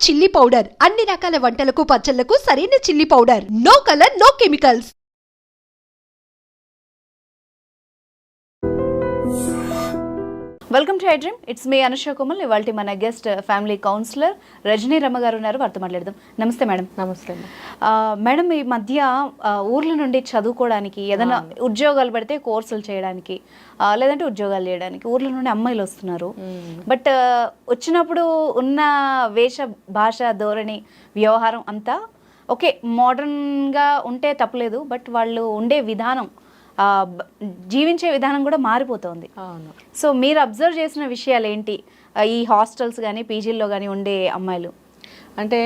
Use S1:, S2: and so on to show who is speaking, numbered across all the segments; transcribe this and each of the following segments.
S1: Chilli powder అన్ని రకాల వంటలకు పచ్చళ్లకు సరైన chilli powder. No colour, no chemicals.
S2: Welcome to I dream. It's me Anusha Kumal. ఇవాళ మన గెస్ట్ ఫ్యామిలీ కౌన్సిలర్ రజనీ రమ్మ గారు ఉన్నారు. వారితో మాట్లాడదాం. నమస్తే మేడం.
S3: నమస్తే
S2: మేడం, ఈ మధ్య ఊర్ల నుండి చదువుకోవడానికి ఏదైనా ఉద్యోగాలు పడితే కోర్సులు చేయడానికి లేదంటే ఉద్యోగాలు చేయడానికి ఊర్ల నుండి అమ్మాయిలు వస్తున్నారు. బట్ వచ్చినప్పుడు ఉన్న వేష భాష ధోరణి వ్యవహారం అంతా ఓకే, మోడర్న్గా ఉంటే తప్పలేదు. బట్ వాళ్ళు ఉండే విధానం, జీవించే విధానం కూడా మారిపోతుంది. సో మీరు అబ్జర్వ్ చేసిన విషయాలు ఏంటి ఈ హాస్టల్స్ కానీ పీజీల్లో కానీ ఉండే అమ్మాయిలు?
S3: అంటే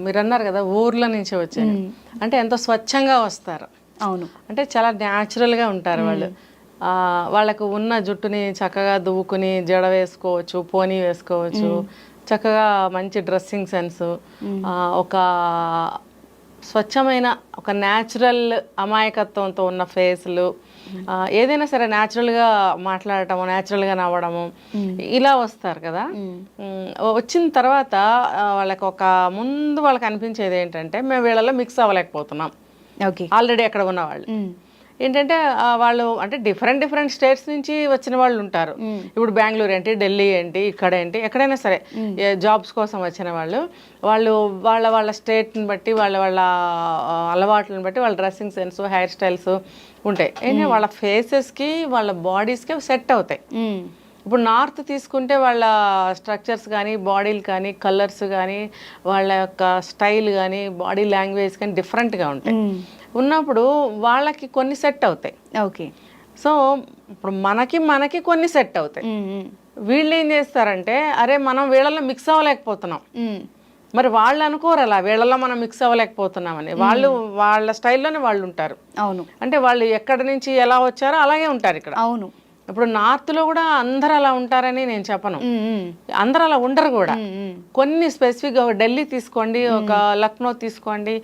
S3: మీరు అన్నారు కదా ఊర్ల నుంచి వచ్చారు అంటే ఎంతో స్వచ్ఛంగా వస్తారు.
S2: అవును,
S3: అంటే చాలా న్యాచురల్గా ఉంటారు వాళ్ళు. వాళ్ళకు ఉన్న జుట్టుని చక్కగా దువ్వుకుని జడ వేసుకోవచ్చు, పోనీ వేసుకోవచ్చు, చక్కగా మంచి డ్రెస్సింగ్ సెన్స్, ఒక స్వచ్ఛమైన ఒక న్యాచురల్ అమాయకత్వంతో ఉన్న ఫేస్లు, ఏదైనా సరే న్యాచురల్గా మాట్లాడటము, న్యాచురల్గా నవ్వడము, ఇలా వస్తారు కదా. వచ్చిన తర్వాత వాళ్ళకి ఒక ముందు వాళ్ళకి అనిపించేది ఏంటంటే మేము వీళ్ళలో మిక్స్ అవ్వలేకపోతున్నాం.
S2: ఓకే,
S3: ఆల్రెడీ ఎక్కడ ఉన్న వాళ్ళు ఏంటంటే వాళ్ళు అంటే డిఫరెంట్ స్టేట్స్ నుంచి వచ్చిన వాళ్ళు ఉంటారు. ఇప్పుడు బెంగళూరు ఏంటి, ఢిల్లీ ఏంటి, ఇక్కడ ఏంటి, ఎక్కడైనా సరే జాబ్స్ కోసం వచ్చిన వాళ్ళు వాళ్ళ స్టేట్ని బట్టి వాళ్ళ అలవాట్లను బట్టి వాళ్ళ డ్రెస్సింగ్ సెన్స్, హెయిర్ స్టైల్స్ ఉంటాయి. ఏంటంటే వాళ్ళ ఫేసెస్కి వాళ్ళ బాడీస్కి సెట్ అవుతాయి. ఇప్పుడు నార్త్ తీసుకుంటే వాళ్ళ స్ట్రక్చర్స్ కానీ, బాడీలు కానీ, కలర్స్ కానీ, వాళ్ళ యొక్క స్టైల్ కానీ, బాడీ లాంగ్వేజ్ కానీ డిఫరెంట్గా ఉంటాయి. ఉన్నప్పుడు వాళ్ళకి కొన్ని సెట్ అవుతాయి.
S2: ఓకే,
S3: సో ఇప్పుడు మనకి కొన్ని సెట్ అవుతాయి. వీళ్ళు ఏం చేస్తారంటే అరే మనం వీళ్ళలో మిక్స్ అవ్వలేకపోతున్నాం, మరి వాళ్ళు అనుకోరు అలా వీళ్ళలో మనం మిక్స్ అవ్వలేకపోతున్నామని. వాళ్ళు వాళ్ళ స్టైల్లోనే వాళ్ళు ఉంటారు.
S2: అవును,
S3: అంటే వాళ్ళు ఎక్కడి నుంచి ఎలా వచ్చారో అలాగే ఉంటారు ఇక్కడ.
S2: అవును,
S3: ఇప్పుడు నార్త్లో కూడా అందరు అలా ఉంటారని నేను చెప్పను, అందరు అలా ఉండరు కూడా. కొన్ని స్పెసిఫిక్గా ఒక ఢిల్లీ తీసుకోండి, ఒక లక్నో తీసుకోండి,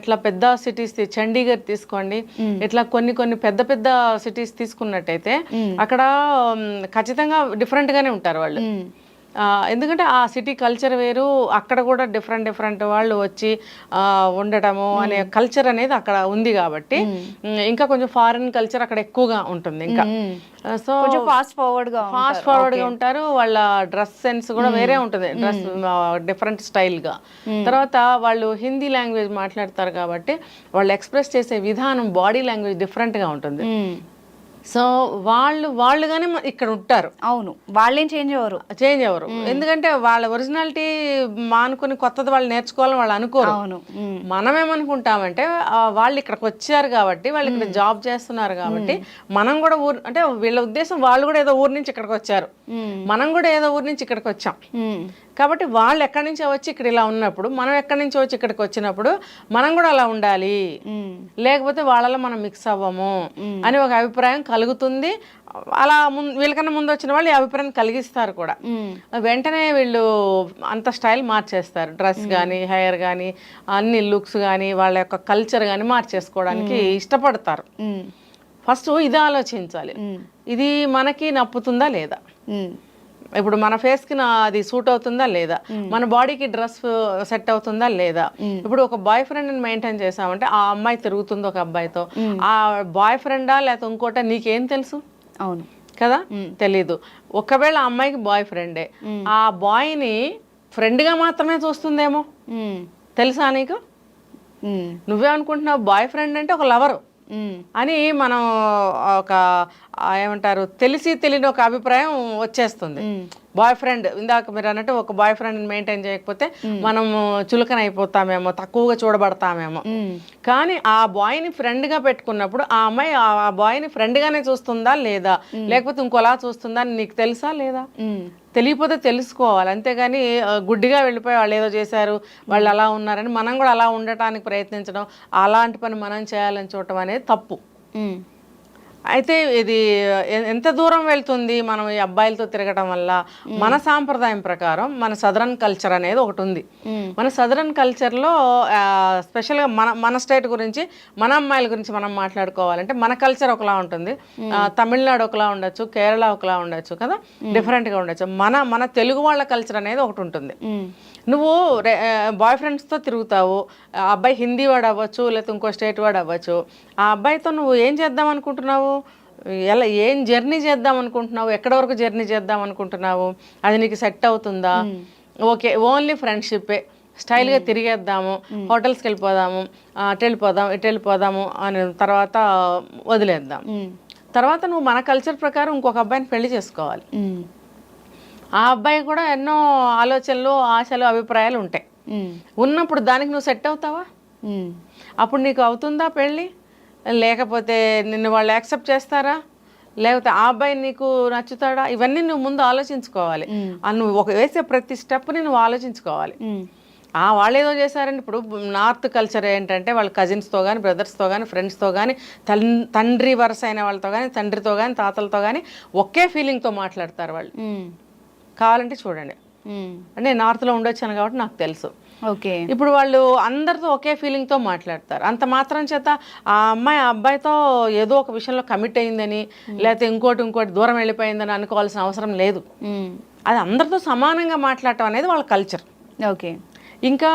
S3: ఇట్లా పెద్ద సిటీస్ చండీగఢ్ తీసుకోండి, ఇట్లా కొన్ని పెద్ద సిటీస్ తీసుకున్నట్టయితే అక్కడ ఖచ్చితంగా డిఫరెంట్గానే ఉంటారు వాళ్ళు. ఎందుకంటే ఆ సిటీ కల్చర్ వేరు, అక్కడ కూడా డిఫరెంట్ వాళ్ళు వచ్చి ఉండటము అనే కల్చర్ అనేది అక్కడ ఉంది కాబట్టి ఇంకా కొంచెం ఫారిన్ కల్చర్ అక్కడ ఎక్కువగా ఉంటుంది. ఇంకా సో
S2: ఫాస్ట్ ఫార్వర్డ్గా
S3: ఉంటారు. వాళ్ళ డ్రెస్ సెన్స్ కూడా వేరే ఉంటుంది, డ్రెస్ డిఫరెంట్ స్టైల్గా. తర్వాత వాళ్ళు హిందీ లాంగ్వేజ్ మాట్లాడతారు కాబట్టి వాళ్ళు ఎక్స్ప్రెస్ చేసే విధానం, బాడీ లాంగ్వేజ్ డిఫరెంట్గా ఉంటుంది. సో వాళ్ళుగానే ఇక్కడ ఉంటారు.
S2: అవును, వాళ్ళేం చేంజ్ అవ్వరు.
S3: ఎందుకంటే వాళ్ళ ఒరిజినాలిటీ మానుకొని కొత్తది వాళ్ళు నేర్చుకోవాలని వాళ్ళు అనుకోరు. మనం ఏమనుకుంటామంటే వాళ్ళు ఇక్కడికి వచ్చారు కాబట్టి, వాళ్ళు ఇక్కడ జాబ్ చేస్తున్నారు కాబట్టి మనం కూడా అంటే వీళ్ళ ఉద్దేశం వాళ్ళు కూడా ఏదో ఊరు నుంచి ఇక్కడికి వచ్చారు, మనం కూడా ఏదో ఊరు నుంచి ఇక్కడికి వచ్చాం కాబట్టి వాళ్ళు ఎక్కడి నుంచి వచ్చి ఇక్కడ ఇలా ఉన్నప్పుడు మనం ఎక్కడి నుంచి వచ్చి ఇక్కడికి వచ్చినప్పుడు మనం కూడా అలా ఉండాలి, లేకపోతే వాళ్ళలో మనం మిక్స్ అవ్వము అని ఒక అభిప్రాయం కలుగుతుంది. అలా వీళ్ళకన్నా ముందు వచ్చిన వాళ్ళు ఈ అభిప్రాయం కలిగిస్తారు కూడా. వెంటనే వీళ్ళు అంత స్టైల్ మార్చేస్తారు, డ్రెస్ కానీ, హెయిర్ కానీ, అన్ని లుక్స్ కానీ, వాళ్ళ యొక్క కల్చర్ కానీ మార్చేసుకోవడానికి ఇష్టపడతారు. ఫస్ట్ ఇది ఆలోచించాలి, ఇది మనకి నప్పుతుందా లేదా, ఇప్పుడు మన ఫేస్కి అది సూట్ అవుతుందా లేదా, మన బాడీకి డ్రెస్ సెట్ అవుతుందా లేదా. ఇప్పుడు ఒక బాయ్ ఫ్రెండ్ని మెయింటైన్ చేసామంటే ఆ అమ్మాయి తిరుగుతుంది ఒక అబ్బాయితో, ఆ బాయ్ ఫ్రెండా లేకపోతే ఇంకోట నీకేం తెలుసు?
S2: అవును
S3: కదా, తెలీదు. ఒకవేళ ఆ అమ్మాయికి బాయ్ ఫ్రెండే, ఆ బాయ్ని ఫ్రెండ్గా మాత్రమే చూస్తుందేమో, తెలుసా నీకు? నువ్వేమనుకుంటున్నావు బాయ్ ఫ్రెండ్ అంటే ఒక లవరు అని మనం ఒక ఏమంటారు తెలిసి తెలియని ఒక అభిప్రాయం వచ్చేస్తుంది. బాయ్ ఫ్రెండ్, ఇందాక మీరు అన్నట్టు ఒక బాయ్ ఫ్రెండ్ని మెయింటైన్ చేయకపోతే మనం చులకన అయిపోతామేమో, తక్కువగా చూడబడతామేమో. కానీ ఆ బాయ్ని ఫ్రెండ్గా పెట్టుకున్నప్పుడు ఆ అమ్మాయి ఆ బాయ్ని ఫ్రెండ్గానే చూస్తుందా లేదా, లేకపోతే ఇంకోలా చూస్తుందా అని నీకు తెలుసా లేదా? తెలియకపోతే తెలుసుకోవాలి, అంతేగాని గుడ్డిగా వెళ్ళిపోయి వాళ్ళు ఏదో చేశారు, వాళ్ళు అలా ఉన్నారని మనం కూడా అలా ఉండటానికి ప్రయత్నించడం, అలాంటి పని మనం చేయాలని చూడటం అనేది తప్పు. అయితే ఇది ఎంత దూరం వెళ్తుంది మనం ఈ అబ్బాయిలతో తిరగడం వల్ల? మన సాంప్రదాయం ప్రకారం మన సదరన్ కల్చర్ అనేది ఒకటి ఉంది. మన సదరన్ కల్చర్లో స్పెషల్గా మన స్టేట్ గురించి, మన అమ్మాయిల గురించి మనం మాట్లాడుకోవాలంటే మన కల్చర్ ఒకలా ఉంటుంది, తమిళనాడు ఒకలా ఉండొచ్చు, కేరళ ఒకలా ఉండొచ్చు కదా, డిఫరెంట్గా ఉండొచ్చు. మన తెలుగు వాళ్ళ కల్చర్ అనేది ఒకటి ఉంటుంది. నువ్వు బాయ్ ఫ్రెండ్స్తో తిరుగుతావు, ఆ అబ్బాయి హిందీ వాడు అవ్వచ్చు, లేకపోతే ఇంకో స్టేట్ వాడు అవ్వచ్చు. ఆ అబ్బాయితో నువ్వు ఏం చేద్దాం అనుకుంటున్నావు, ఎలా ఏం జర్నీ చేద్దాం అనుకుంటున్నావు, ఎక్కడ వరకు జర్నీ చేద్దాం అనుకుంటున్నావు, అది నీకు సెట్ అవుతుందా? ఓకే, ఓన్లీ ఫ్రెండ్షిప్పే, స్టైల్గా తిరిగేద్దాము, హోటల్స్కి వెళ్ళిపోదాము, అటు వెళ్ళిపోదాం ఇటు వెళ్ళిపోదాము అని తర్వాత వదిలేద్దాం. తర్వాత నువ్వు మన కల్చర్ ప్రకారం ఇంకొక అబ్బాయిని పెళ్లి చేసుకోవాలి. ఆ అబ్బాయి కూడా ఎన్నో ఆలోచనలు, ఆశలు, అభిప్రాయాలు ఉంటాయి. ఉన్నప్పుడు దానికి నువ్వు సెట్ అవుతావా? అప్పుడు నీకు అవుతుందా పెళ్ళి? లేకపోతే నిన్ను వాళ్ళు యాక్సెప్ట్ చేస్తారా? లేకపోతే ఆ అబ్బాయి నీకు నచ్చుతాడా? ఇవన్నీ నువ్వు ముందు ఆలోచించుకోవాలి. నువ్వు వేసే ప్రతి స్టెప్ని నువ్వు ఆలోచించుకోవాలి. వాళ్ళు ఏదో చేశారండి. ఇప్పుడు నార్త్ కల్చర్ ఏంటంటే వాళ్ళ కజిన్స్తో కానీ, బ్రదర్స్తో కానీ, ఫ్రెండ్స్తో కానీ, తండ్రి వరుస అయిన వాళ్ళతో కానీ, తండ్రితో కానీ, తాతలతో కానీ ఒకే ఫీలింగ్తో మాట్లాడతారు వాళ్ళు. కావాలంటే చూడండి, అంటే నార్త్లో ఉండొచ్చాను కాబట్టి నాకు తెలుసు.
S2: ఓకే,
S3: ఇప్పుడు వాళ్ళు అందరితో ఒకే ఫీలింగ్తో మాట్లాడతారు. అంత మాత్రం చేత ఆ అమ్మాయి ఆ అబ్బాయితో ఏదో ఒక విషయంలో కమిట్ అయిందని, లేకపోతే ఇంకోటి దూరం వెళ్ళిపోయిందని అనుకోవాల్సిన అవసరం లేదు. అది అందరితో సమానంగా మాట్లాడటం అనేది వాళ్ళ కల్చర్.
S2: ఓకే,
S3: ఇంకా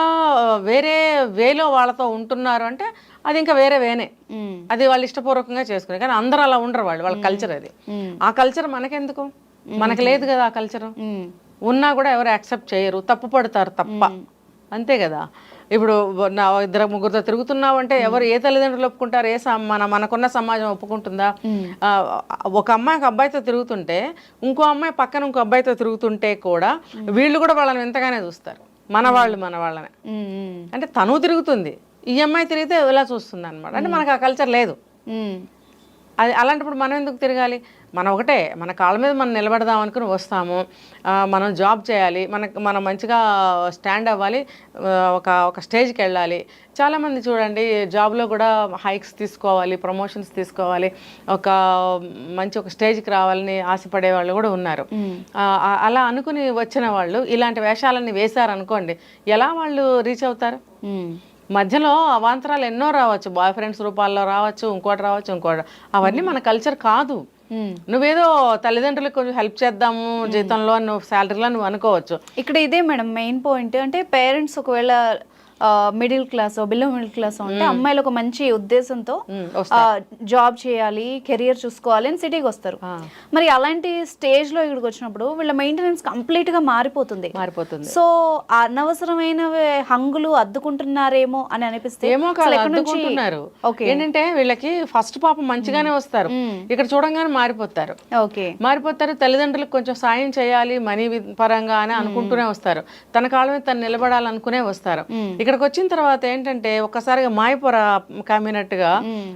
S3: వేరే వేలో వాళ్ళతో ఉంటున్నారు అంటే అది ఇంకా వేరే వేనే, అది వాళ్ళు ఇష్టపూర్వకంగా చేసుకునే. కానీ అందరూ అలా ఉండరు, వాళ్ళ కల్చర్ అది. ఆ కల్చర్ మనకెందుకు? మనకు లేదు కదా ఆ కల్చర్. ఉన్నా కూడా ఎవరు యాక్సెప్ట్ చేయరు, తప్పు పడతారు తప్ప, అంతే కదా. ఇప్పుడు నా 2-3 తిరుగుతున్నావు అంటే ఎవరు, ఏ తల్లిదండ్రులు ఒప్పుకుంటారు? మనకున్న సమాజం ఒప్పుకుంటుందా? ఒక అమ్మాయి ఒక అబ్బాయితో తిరుగుతుంటే ఇంకో అమ్మాయి పక్కన ఇంకో అబ్బాయితో తిరుగుతుంటే కూడా వీళ్ళు కూడా వాళ్ళని ఎంతగానే చూస్తారు, మన వాళ్ళని. అంటే తను తిరుగుతుంది, ఈ అమ్మాయి తిరిగితే ఇలా చూస్తుంది అనమాట. అంటే మనకు ఆ కల్చర్ లేదు. అది అలాంటప్పుడు మనం ఎందుకు తిరగాలి? మనం ఒకటే, మన కాళ్ళ మీద మనం నిలబడదాం అనుకుని వస్తాము. మనం జాబ్ చేయాలి, మనం మంచిగా స్టాండ్ అవ్వాలి, ఒక స్టేజ్కి వెళ్ళాలి. చాలామంది చూడండి జాబ్లో కూడా హైక్స్ తీసుకోవాలి, ప్రమోషన్స్ తీసుకోవాలి, ఒక స్టేజ్కి రావాలని ఆశపడే వాళ్ళు కూడా ఉన్నారు. అలా అనుకుని వచ్చిన వాళ్ళు ఇలాంటి వేషాలన్నీ వేశారనుకోండి, ఎలా వాళ్ళు రీచ్ అవుతారు? మధ్యలో అవాంతరాలు ఎన్నో రావచ్చు, బాయ్ ఫ్రెండ్స్ రూపాల్లో రావచ్చు, ఇంకోటి. అవన్నీ మన కల్చర్ కాదు. నువ్వేదో తల్లిదండ్రులకు కొంచెం హెల్ప్ చేద్దాము జీతంలో, నువ్వు శాలరీలో నువ్వు అనుకోవచ్చు.
S2: ఇక్కడ ఇదే మేడం మెయిన్ పాయింట్. అంటే పేరెంట్స్ ఒకవేళ middle class, below middle class ఉంటే అమ్మాయిలు ఒక మంచి ఉద్దేశంతో జాబ్ చేయాలి, కెరియర్ చూసుకోవాలి అని సిటీకి వస్తారు. మరి అలాంటి స్టేజ్ లో ఇక్కడికి వచ్చినప్పుడు వీళ్ళ మెయింటెనెన్స్ కంప్లీట్ గా మారిపోతుంది. సో అనవసరమైన హంగులు అద్దుకుంటున్నారేమో అని అనిపిస్తే
S3: అద్దుకుంటున్నారు. ఏంటంటే వీళ్ళకి ఫస్ట్ పాపం మంచిగానే వస్తారు, ఇక్కడ చూడంగానే మారిపోతారు. తల్లిదండ్రులకు కొంచెం సాయం చేయాలి మనీ పరంగా అని అనుకుంటూనే వస్తారు, తన కాళ్ళ మీద తను నిలబడాలనుకునే వస్తారు. ఇక్కడికి వచ్చిన తర్వాత ఏంటంటే ఒక్కసారిగా మాయపొర కమ్మినట్టుగా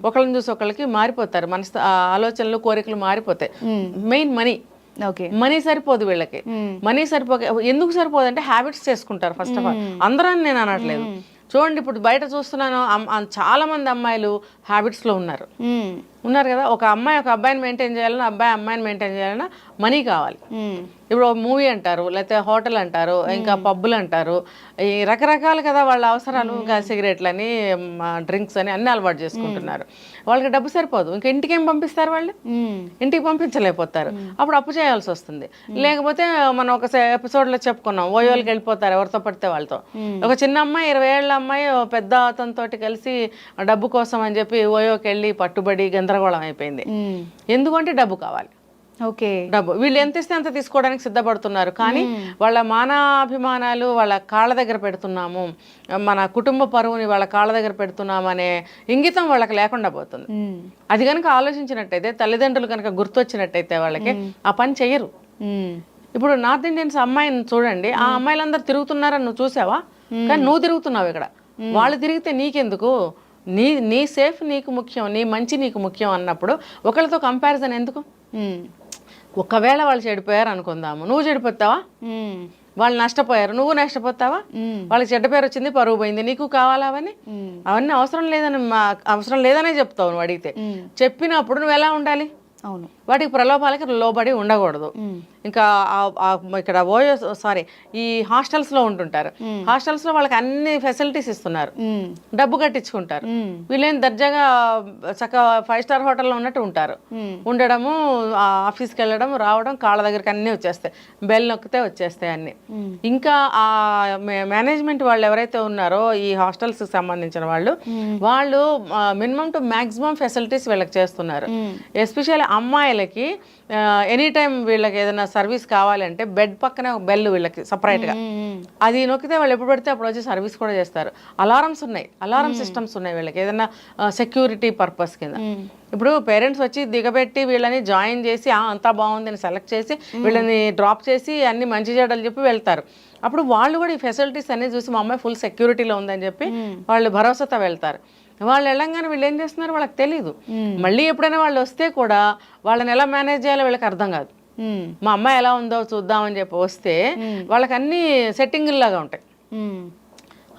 S3: ఒకళ్ళని చూసి ఒకళ్ళకి మారిపోతారు, ఆలోచనలు కోరికలు మారిపోతాయి. మెయిన్ మనీ సరిపోదు వీళ్ళకి. మనీ ఎందుకు సరిపోదు అంటే హ్యాబిట్స్ చేసుకుంటారు ఫస్ట్ ఆఫ్ ఆల్. అందరూ నేను అనట్లేదు, చూడండి ఇప్పుడు బయట చూస్తున్నాను చాలా మంది అమ్మాయిలు హ్యాబిట్స్లో ఉన్నారు కదా. ఒక అమ్మాయి ఒక అబ్బాయిని మెయింటైన్ చేయాలన్నా, అబ్బాయి అమ్మాయిని మెయింటైన్ చేయాలన్నా మనీ కావాలి. ఇప్పుడు మూవీ అంటారు, లేకపోతే హోటల్ అంటారు, ఇంకా పబ్బులు అంటారు, ఈ రకరకాలు కదా వాళ్ళ అవసరాలు. ఇంకా సిగరెట్లని, డ్రింక్స్ అని అన్ని అలవాటు చేసుకుంటున్నారు. వాళ్ళకి డబ్బు సరిపోదు, ఇంకా ఇంటికి ఏం పంపిస్తారు? వాళ్ళు ఇంటికి పంపించలేకపోతారు, అప్పుడు అప్పు చేయాల్సి వస్తుంది. లేకపోతే మనం ఒక ఎపిసోడ్లో చెప్పుకున్నాం, ఓయోలకి వెళ్ళిపోతారు ఎవరితో పడితే వాళ్ళతో. ఒక చిన్న అమ్మాయి 20 ఏళ్ళ అమ్మాయి పెద్ద అతనితో కలిసి డబ్బు కోసం అని చెప్పి ఓయోకి వెళ్ళి పట్టుబడి గందరగోళం అయిపోయింది. ఎందుకంటే డబ్బు కావాలి. డబ్బు వీళ్ళు ఎంత ఇస్తే అంత తీసుకోవడానికి సిద్ధపడుతున్నారు. కానీ వాళ్ళ మానాభిమానాలు వాళ్ళ కాళ్ళ దగ్గర పెడుతున్నాము, మన కుటుంబ పరువుని వాళ్ళ కాళ్ళ దగ్గర పెడుతున్నాము అనే ఇంగితం వాళ్ళకి లేకుండా పోతుంది. అది కనుక ఆలోచించినట్టయితే, తల్లిదండ్రులు కనుక గుర్తొచ్చినట్టయితే వాళ్ళకి ఆ పని చెయ్యరు. ఇప్పుడు నార్త్ ఇండియన్స్ అమ్మాయిని చూడండి, ఆ అమ్మాయిలందరూ తిరుగుతున్నారని నువ్వు చూసావా? కానీ నువ్వు తిరుగుతున్నావు ఇక్కడ. వాళ్ళు తిరిగితే నీకెందుకు? నీ సేఫ్ నీకు ముఖ్యం, నీ మంచి నీకు ముఖ్యం అన్నప్పుడు ఒకరితో కంపారిజన్ ఎందుకు? ఒకవేళ వాళ్ళు చెడిపోయారు అనుకుందాము, నువ్వు చెడిపోతావా? వాళ్ళు నష్టపోయారు, నువ్వు నష్టపోతావా? వాళ్ళకి చెడ్డ పేరు వచ్చింది, పరువు పోయింది, నీకు కావాలా? అవన్నీ అవసరం లేదనే చెప్తావు నువ్వు అడిగితే. చెప్పినప్పుడు నువ్వు ఎలా ఉండాలి? వాటికి ప్రలోభాలకి లోబడి ఉండకూడదు. ఇంకా ఇక్కడ ఈ హాస్టల్స్లో ఉంటుంటారు. హాస్టల్స్లో వాళ్ళకి అన్ని ఫెసిలిటీస్ ఇస్తున్నారు, డబ్బు కట్టించుకుంటారు. వీళ్ళేం దర్జాగా చక్కగా 5 స్టార్ హోటల్లో ఉన్నట్టు ఉంటారు. ఉండడము, ఆఫీస్కి వెళ్ళడం, రావడం, కాళ్ళ దగ్గరికి అన్నీ వచ్చేస్తాయి, బెల్ నొక్కితే వచ్చేస్తాయి అన్నీ. ఇంకా ఆ మేనేజ్మెంట్ వాళ్ళు ఎవరైతే ఉన్నారో ఈ హాస్టల్స్కి సంబంధించిన వాళ్ళు మినిమం టు మ్యాక్సిమం ఫెసిలిటీస్ వీళ్ళకి చేస్తున్నారు. ఎస్పెషల్లీ అమ్మాయిలకి ఎనీ టైం వీళ్ళకి ఏదైనా సర్వీస్ కావాలంటే బెడ్ పక్కనే ఒక బెల్ వీళ్ళకి సపరేట్గా, అది నొక్కితే వాళ్ళు ఎప్పుడు పడితే అప్పుడు వచ్చి సర్వీస్ కూడా చేస్తారు. అలారమ్స్ ఉన్నాయి, అలారం సిస్టమ్స్ ఉన్నాయి వీళ్ళకి ఏదైనా సెక్యూరిటీ పర్పస్ కింద. ఇప్పుడు పేరెంట్స్ వచ్చి దిగబెట్టి వీళ్ళని జాయిన్ చేసి అంతా బాగుందని సెలెక్ట్ చేసి వీళ్ళని డ్రాప్ చేసి అన్ని మంచి చెడ్డలు చెప్పి వెళ్తారు. అప్పుడు వాళ్ళు కూడా ఈ ఫెసిలిటీస్ అన్ని చూసి మా అమ్మాయి ఫుల్ సెక్యూరిటీలో ఉందని చెప్పి వాళ్ళు భరోసాతో వెళ్తారు. వాళ్ళు వెళ్ళంగానే వీళ్ళు ఏం చేస్తున్నారు వాళ్ళకి తెలియదు. మళ్ళీ ఎప్పుడైనా వాళ్ళు వస్తే కూడా వాళ్ళని ఎలా మేనేజ్ చేయాలో వీళ్ళకి అర్థం కాదు. మా అమ్మాయి ఎలా ఉందో చూద్దామని చెప్పి వస్తే వాళ్ళకి అన్ని సెట్టింగుల్లాగా ఉంటాయి.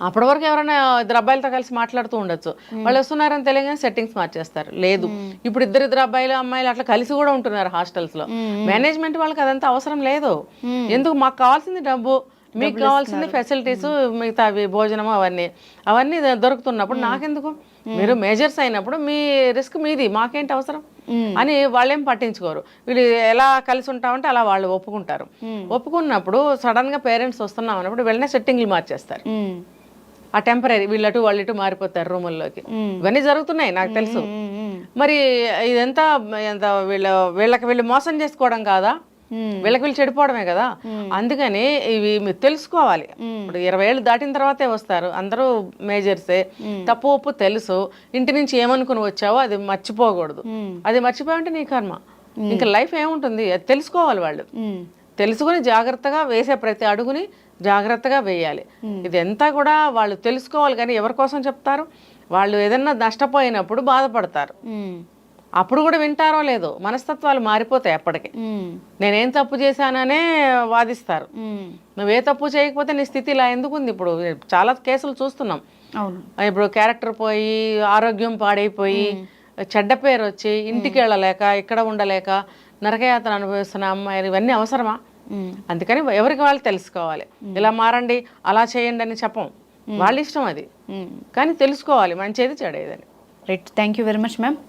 S3: అప్పటి వరకు ఎవరైనా 2 అబ్బాయిలతో కలిసి మాట్లాడుతూ ఉండొచ్చు, వాళ్ళు వస్తున్నారని తెలియగానే సెట్టింగ్స్ మార్చేస్తారు. లేదు, ఇప్పుడు 2 అబ్బాయిలు అమ్మాయిలు అట్లా కలిసి కూడా ఉంటున్నారు హాస్టల్స్ లో. మేనేజ్మెంట్ వాళ్ళకి అదంతా అవసరం లేదు. ఎందుకు, మాకు కావాల్సింది డబ్బు, మీకు కావాల్సింది ఫెసిలిటీస్, మిగతా భోజనం అవన్నీ దొరుకుతున్నప్పుడు నాకెందుకు, మీరు మేజర్స్ అయినప్పుడు మీ రిస్క్ మీది, మాకేంటి అవసరం అని వాళ్ళేం పట్టించుకోరు. వీళ్ళు ఎలా కలిసి ఉంటామంటే అలా వాళ్ళు ఒప్పుకుంటారు. ఒప్పుకున్నప్పుడు సడన్ గా పేరెంట్స్ వస్తున్నాం అన్నప్పుడు వెళ్ళిన సెట్టింగ్లు మార్చేస్తారు. ఆ టెంపరీ వీళ్ళటు వాళ్ళటు మారిపోతారు రూముల్లోకి. ఇవన్నీ జరుగుతున్నాయి నాకు తెలుసు. మరి ఇదంతా వీళ్ళు మోసం చేసుకోవడం కాదా, వీళ్ళు చెడిపోవడమే కదా. అందుకని ఇవి మీరు తెలుసుకోవాలి. ఇప్పుడు 20 ఏళ్ళు దాటిన తర్వాతే వస్తారు, అందరూ మేజర్సే, తప్పు ఒప్పు తెలుసు. ఇంటి నుంచి ఏమనుకుని వచ్చావో అది మర్చిపోకూడదు. అది మర్చిపోయావంటే నీ కర్మ, ఇంకా లైఫ్ ఏముంటుంది, అది తెలుసుకోవాలి. వాళ్ళు తెలుసుకుని జాగ్రత్తగా వేసే ప్రతి అడుగుని జాగ్రత్తగా వేయాలి. ఇదంతా కూడా వాళ్ళు తెలుసుకోవాలి. కానీ ఎవరి కోసం చెప్తారు, వాళ్ళు ఏదన్నా నష్టపోయినప్పుడు బాధపడతారు, అప్పుడు కూడా వింటారో లేదో, మనస్తత్వాలు మారిపోతాయి అప్పటికి. నేనేం తప్పు చేశాననే వాదిస్తారు. నువ్వే తప్పు చేయకపోతే నీ స్థితి ఇలా ఎందుకుంది. ఇప్పుడు చాలా కేసులు చూస్తున్నాం. ఇప్పుడు క్యారెక్టర్ పోయి, ఆరోగ్యం పాడైపోయి, చెడ్డ పేరు వచ్చి, ఇంటికి వెళ్ళలేక, ఇక్కడ ఉండలేక నరకయాతన అనుభవిస్తున్న అమ్మాయిలు, ఇవన్నీ అవసరమా? అందుకని ఎవరికి వాళ్ళు తెలుసుకోవాలి. ఇలా మారండి, అలా చేయండి అని చెప్పం, వాళ్ళ ఇష్టం అది. కానీ తెలుసుకోవాలి మంచిది చెడేదని.
S2: Right, thank you very much ma'am.